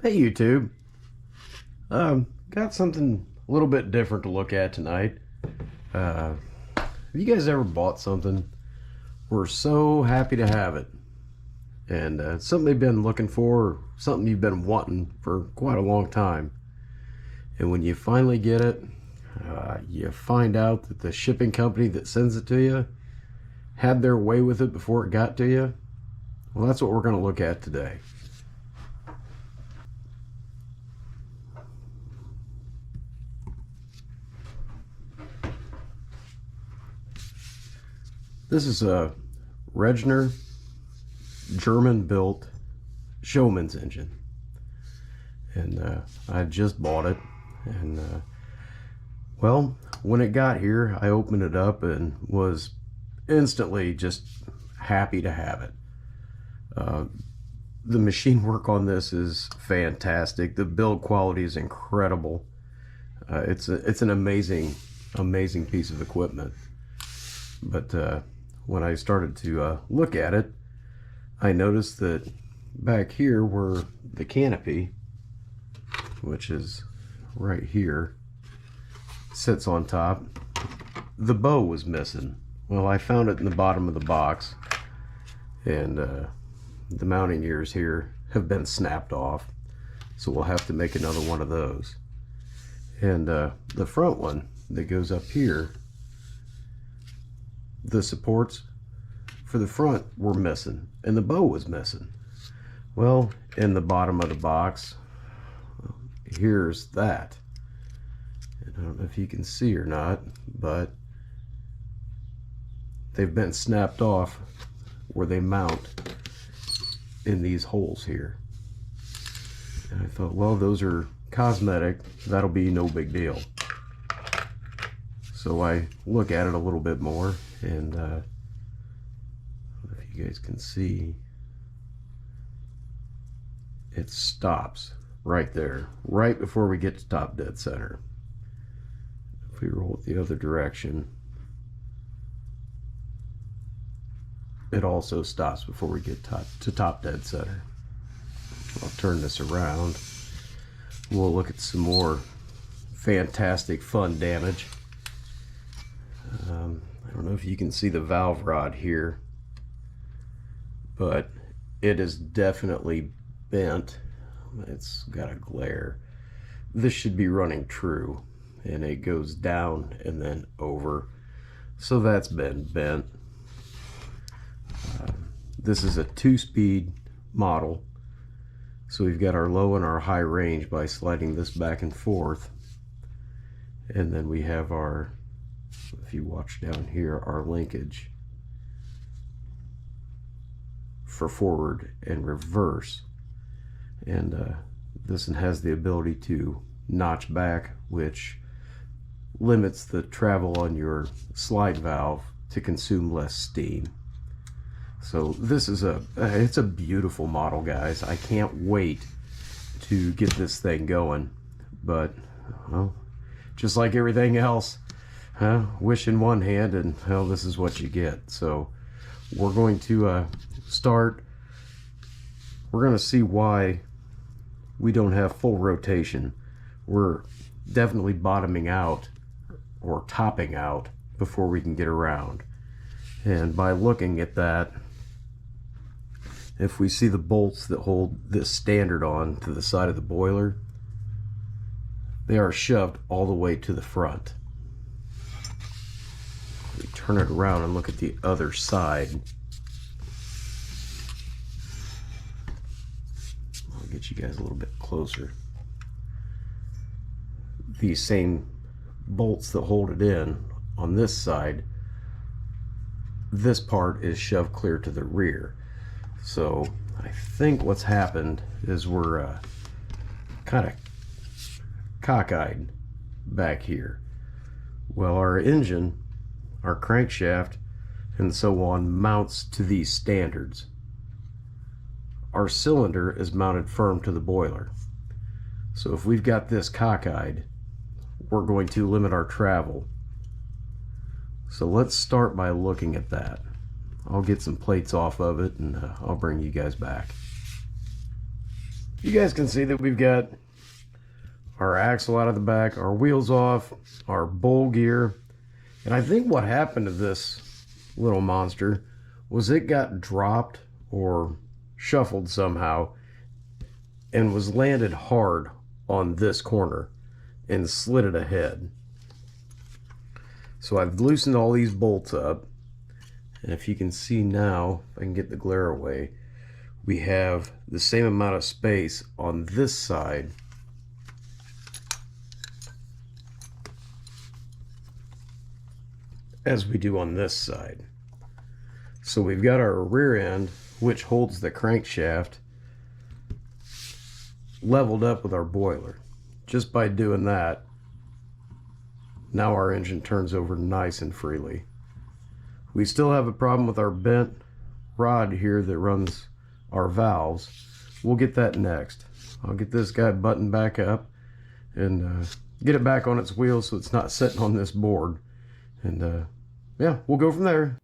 Hey YouTube, got something a little bit different to look at tonight. Have you guys ever bought something? We're so happy to have it, and it's something you've been looking for, something you've been wanting for quite a long time. And when you finally get it, you find out that the shipping company that sends it to you had their way with it before it got to you. Well, that's what we're going to look at today. This is a Regner German-built showman's engine, and I just bought it. And well, when it got here, I opened it up and was instantly just happy to have it. The machine work on this is fantastic. The build quality is incredible. It's an amazing piece of equipment. But when I started to look at it, I noticed that back here where the canopy, which is right here, sits on top, the bow was missing. Well, I found it in the bottom of the box, and the mounting ears here have been snapped off, so we'll have to make another one of those. And the front one that goes up here, the supports for the front were missing and the bow was missing. Well, in the bottom of the box, here's that. And I don't know if you can see or not, but they've been snapped off where they mount in these holes here. And I thought, well, those are cosmetic, that'll be no big deal. So I look at it a little bit more, and I don't know if you guys can see, it stops right there, right before we get to top dead center. If we roll it the other direction, it also stops before we get to top dead center. I'll turn this around. We'll look at some more fantastic fun damage. I don't know if you can see the valve rod here, but it is definitely bent. It's got a glare. This should be running true, and it goes down and then over, so that's been bent. This is a 2-speed model, so we've got our low and our high range by sliding this back and forth, and then we have our, if you watch down here, our linkage for forward and reverse. And this one has the ability to notch back, which limits the travel on your slide valve to consume less steam. So this is it's a beautiful model, guys. I can't wait to get this thing going. But well, just like everything else, wish in one hand, and hell, this is what you get. So we're going to start. We're going to see why we don't have full rotation. We're definitely bottoming out or topping out before we can get around. And by looking at that, if we see the bolts that hold this standard on to the side of the boiler, they are shoved all the way to the front. We turn it around and look at the other side. I'll get you guys a little bit closer. These same bolts that hold it in on this side, this part is shoved clear to the rear. So I think what's happened is we're kind of cockeyed back here. Well, our engine, our crankshaft, and so on mounts to these standards. Our cylinder is mounted firm to the boiler. So if we've got this cockeyed, we're going to limit our travel. So let's start by looking at that. I'll get some plates off of it, and I'll bring you guys back. You guys can see that we've got our axle out of the back, our wheels off, our bowl gear. And I think what happened to this little monster was it got dropped or shuffled somehow and was landed hard on this corner and slid it ahead. So I've loosened all these bolts up, and if you can see now, if I can get the glare away, we have the same amount of space on this side as we do on this side. So we've got our rear end, which holds the crankshaft, leveled up with our boiler. Just by doing that, now our engine turns over nice and freely. We still have a problem with our bent rod here that runs our valves. We'll get that next. I'll get this guy buttoned back up and get it back on its wheels so it's not sitting on this board. And yeah, we'll go from there.